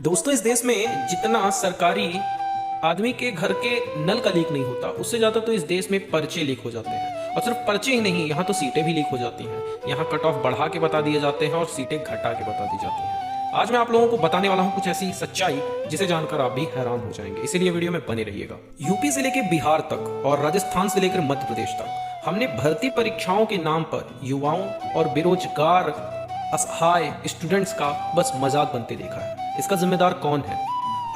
दोस्तों, इस देश में जितना सरकारी आदमी के घर के नल का लीक नहीं होता, उससे ज्यादा तो इस देश में पर्चे लीक हो जाते हैं। और सिर्फ पर्चे ही नहीं, यहाँ तो सीटें भी लीक हो जाती हैं। यहाँ कट ऑफ बढ़ा के बता दिए जाते हैं और सीटें घटा के बता दी जाती हैं। आज मैं आप लोगों को बताने वाला हूँ कुछ ऐसी सच्चाई जिसे जानकर आप भी हैरान हो जाएंगे, इसीलिए वीडियो में बने रहिएगा। यूपी से लेकर बिहार तक और राजस्थान से लेकर मध्य प्रदेश तक हमने भर्ती परीक्षाओं के नाम पर युवाओं और बेरोजगार असहाय स्टूडेंट्स का बस मजाक बनते देखा है। इसका जिम्मेदार कौन है?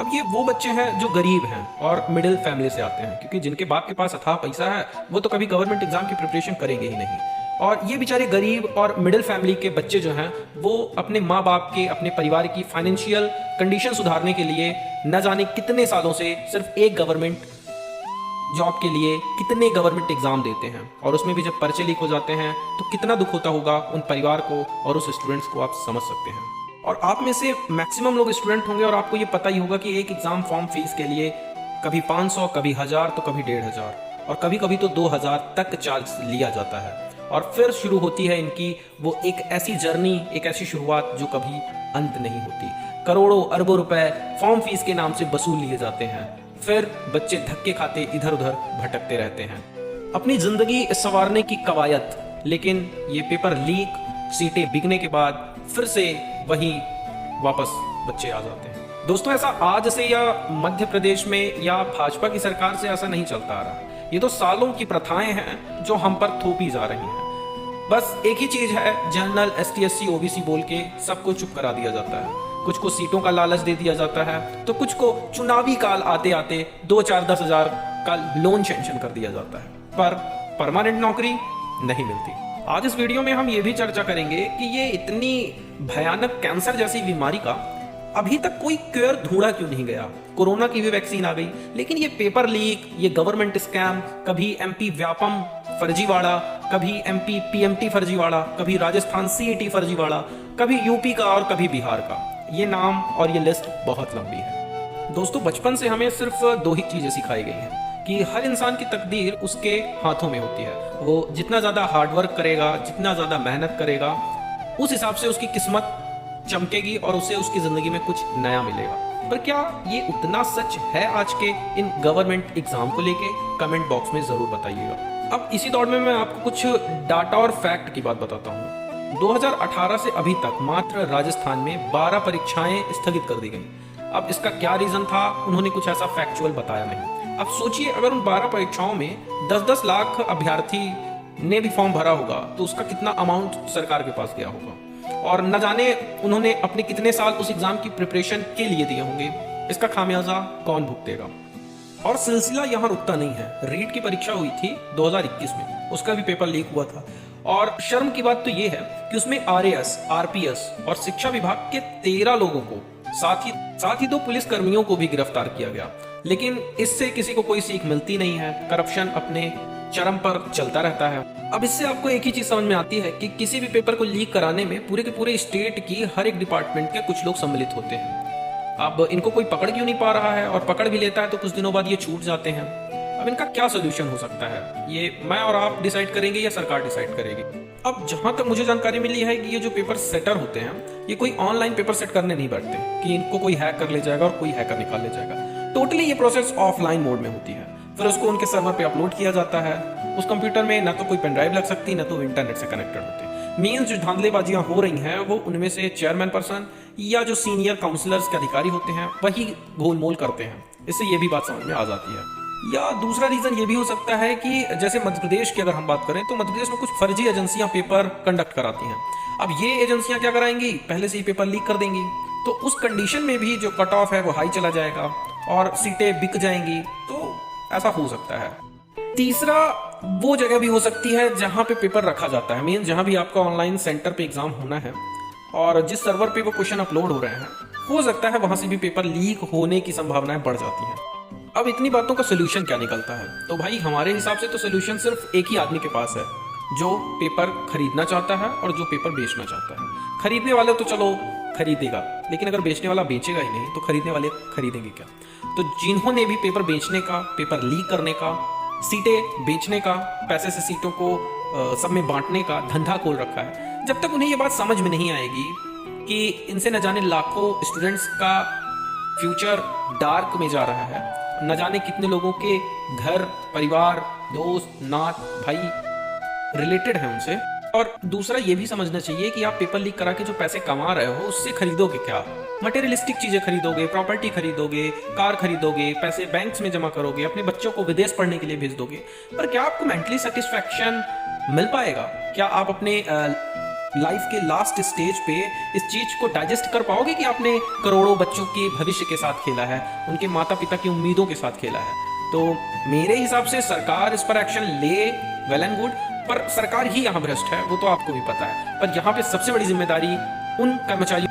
अब ये वो बच्चे हैं जो गरीब हैं और मिडिल फैमिली से आते हैं, क्योंकि जिनके बाप के पास अथाह पैसा है वो तो कभी गवर्नमेंट एग्जाम की प्रिपरेशन करेंगे ही नहीं। और ये बेचारे गरीब और मिडिल फैमिली के बच्चे जो हैं वो अपने माँ बाप के, अपने परिवार की फाइनेंशियल कंडीशन सुधारने के लिए न जाने कितने सालों से सिर्फ एक गवर्नमेंट जॉब के लिए कितने गवर्नमेंट एग्जाम देते हैं। और उसमें भी जब पर्चे लीक हो जाते हैं तो कितना दुख होता होगा उन परिवार को और उस स्टूडेंट्स को, आप समझ सकते हैं। और आप में से मैक्सिमम लोग स्टूडेंट होंगे और आपको ये पता ही होगा कि एक एग्जाम फॉर्म फीस के लिए कभी 500, कभी 1000, तो कभी 1500 और कभी कभी तो 2000 तक चार्ज लिया जाता है। और फिर शुरू होती है इनकी वो एक ऐसी जर्नी, एक ऐसी शुरुआत जो कभी अंत नहीं होती। करोड़ों अरबों रुपए फॉर्म फीस के नाम से वसूल लिए जाते हैं। फिर बच्चे धक्के खाते इधर उधर भटकते रहते हैं, अपनी जिंदगी संवारने की कवायद। लेकिन ये पेपर लीक, सीटें बिकने के बाद फिर से वही वापस बच्चे आ जाते हैं। दोस्तों, ऐसा आज से या मध्य प्रदेश में या भाजपा की सरकार से ऐसा नहीं चलता आ रहा। ये तो सालों की प्रथाएं हैं जो हम पर थोपी जा रही हैं। बस एक ही चीज है, जनरल, ST SC OBC बोल के सबको चुप करा दिया जाता है। कुछ को सीटों का लालच दे दिया जाता है तो कुछ को चुनावी काल आते आते 2, 4, 10 हजार का लोन सैंक्शन कर दिया जाता है, पर परमानेंट नौकरी नहीं मिलती। आज इस वीडियो में हम ये भी चर्चा करेंगे कि ये इतनी भयानक कैंसर जैसी बीमारी का अभी तक कोई क्योर ढूंढा क्यों नहीं गया। कोरोना की भी वैक्सीन आ गई, लेकिन ये पेपर लीक, ये गवर्नमेंट स्कैम, कभी MP व्यापम फर्जीवाड़ा, कभी MP PMT फर्जीवाड़ा, कभी राजस्थान CET फर्जीवाड़ा, कभी यूपी का और कभी बिहार का। ये नाम और ये लिस्ट बहुत लंबी है। दोस्तों, बचपन से हमें सिर्फ 2 ही चीजें सिखाई गई हैं कि हर इंसान की तकदीर उसके हाथों में होती है। वो जितना ज्यादा हार्डवर्क करेगा, जितना ज्यादा मेहनत करेगा, उस हिसाब से उसकी किस्मत चमकेगी और उसे उसकी जिंदगी में कुछ नया मिलेगा। पर क्या ये उतना सच है आज के इन गवर्नमेंट एग्जाम को लेके? कमेंट बॉक्स में जरूर बताइएगा। अब इसी दौर में मैं आपको कुछ डाटा और फैक्ट की बात बताता हूँ। 2018 से अभी तक मात्र राजस्थान में 12 परीक्षाएं स्थगित कर दी गई। अब इसका क्या रीजन था, उन्होंने कुछ ऐसा फैक्चुअल बताया नहीं। अब सोचिए, अगर उन 12 परीक्षाओं में 10-10 लाख अभ्यर्थी ने भी फॉर्म भरा होगा तो उसका कितना अमाउंट सरकार के पास गया होगा, और न जाने उन्होंने अपने कितने साल उस एग्जाम की प्रिपरेशन के लिए दिए होंगे। इसका खामियाजा कौन भुगतेगा? और सिलसिला यहाँ रुकता नहीं है। रीट की परीक्षा हुई थी 2021 में, उसका भी पेपर लीक हुआ था। और शर्म की बात तो ये है कि उसमें RAS, RPS और शिक्षा विभाग के 13 लोगों को, साथ ही 2 पुलिस कर्मियों को भी गिरफ्तार किया गया। लेकिन इससे किसी को कोई सीख मिलती नहीं है। करप्शन अपने चरम पर चलता रहता है। अब इससे आपको एक ही चीज समझ में आती है कि किसी भी पेपर को लीक कराने में पूरे के पूरे स्टेट की हर एक डिपार्टमेंट के कुछ लोग सम्मिलित होते हैं। अब इनको कोई पकड़ क्यों नहीं पा रहा है, और पकड़ भी लेता है तो कुछ दिनों बाद ये छूट जाते हैं। अब इनका क्या सोल्यूशन हो सकता है, ये मैं और आप डिसाइड करेंगे या सरकार डिसाइड करेगी? अब जहां तक मुझे जानकारी मिली है कि ये जो पेपर सेटर होते हैं ये कोई ऑनलाइन पेपर सेट करने नहीं बैठते कि इनको कोई हैक कर ले जाएगा और कोई हैकर निकाल ले जाएगा। टोटली ये प्रोसेस ऑफलाइन मोड में होती है। फिर उसको उनके सर्वर पे अपलोड किया जाता है। उस कंप्यूटर में ना तो कोई पेन ड्राइव लग सकती, ना तो इंटरनेट से कनेक्टेड होते। मीन्स जो धांधलेबाजियां हो रही हैं वो उनमें से चेयरमैन पर्सन या जो सीनियर काउंसलर्स के अधिकारी होते हैं वही गोलमोल करते हैं। इससे ये भी बात समझ में आ जाती है। या दूसरा रीजन ये भी हो सकता है कि जैसे मध्य प्रदेश की अगर हम बात करें तो मध्य प्रदेश में कुछ फर्जी एजेंसियां पेपर कंडक्ट कराती हैं। अब ये एजेंसियां क्या कराएंगी, पहले से ही पेपर लीक कर देंगी, तो उस कंडीशन में भी जो कट ऑफ है वो हाई चला जाएगा और सीटें बिक जाएंगी। तो ऐसा हो सकता है। तीसरा, वो जगह भी हो सकती है जहां पे पेपर रखा जाता है, मीन जहां भी आपका ऑनलाइन सेंटर पे एग्जाम होना है और जिस सर्वर पे वो क्वेश्चन अपलोड हो रहे हैं, हो सकता है वहां से भी पेपर लीक होने की संभावनाएं बढ़ जाती हैं। अब इतनी बातों का सोल्यूशन क्या निकलता है? तो भाई हमारे हिसाब से तो सोल्यूशन सिर्फ एक ही आदमी के पास है, जो पेपर खरीदना चाहता है और जो पेपर बेचना चाहता है। खरीदने वाले तो चलो खरीदेगा, लेकिन अगर बेचने वाला बेचेगा ही नहीं तो खरीदने वाले खरीदेंगे क्या? तो जिन्होंने भी पेपर बेचने का, पेपर लीक करने का, सीटें बेचने का, पैसे से सीटों को सब में बांटने का धंधा खोल रखा है, जब तक उन्हें ये बात समझ में नहीं आएगी कि इनसे न जाने लाखों स्टूडेंट्स का फ्यूचर डार्क में जा रहा है। न जाने कितने लोगों के घर, परिवार, दोस्त, नात, भाई रिलेटेड है उनसे। और दूसरा ये भी समझना चाहिए कि आप पेपर लीक करा के जो पैसे कमा रहे हो उससे खरीदोगे क्या? मटेरियलिस्टिक चीजें खरीदोगे, प्रॉपर्टी खरीदोगे, कार खरीदोगे, पैसे बैंक्स में जमा करोगे, अपने बच्चों को विदेश पढ़ने के लिए भेज दोगे, पर क्या आपको मेंटली सेटिस्फैक्शन मिल पाएगा? क्या आप अपने लाइफ के लास्ट स्टेज पे इस चीज को डाइजेस्ट कर पाओगे कि आपने करोड़ों बच्चों के भविष्य के साथ खेला है, उनके माता पिता की उम्मीदों के साथ खेला है? तो मेरे हिसाब से सरकार इस पर एक्शन ले, वेल एंड गुड, पर सरकार ही यहाँ भ्रष्ट है, वो तो आपको भी पता है। पर यहाँ पे सबसे बड़ी जिम्मेदारी उन कर्मचारियों